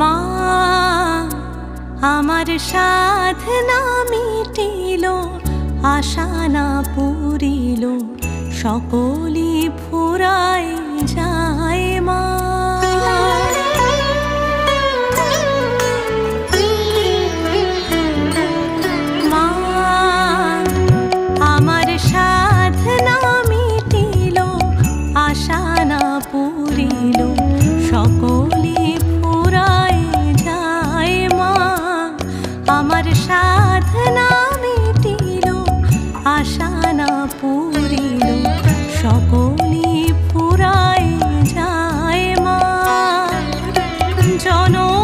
মা আমার সাধনা মিটিল, আশা না পুরিল, সকলি ফুরায় যায় মা। মা আমার সাধনা মিটিল, আশা না পুরিল, সকলি ফুরায় যায় মা। আমার সাধনা মিটিল, আশা না পুরিল, সকলি ফুরায় যায় মা। জনম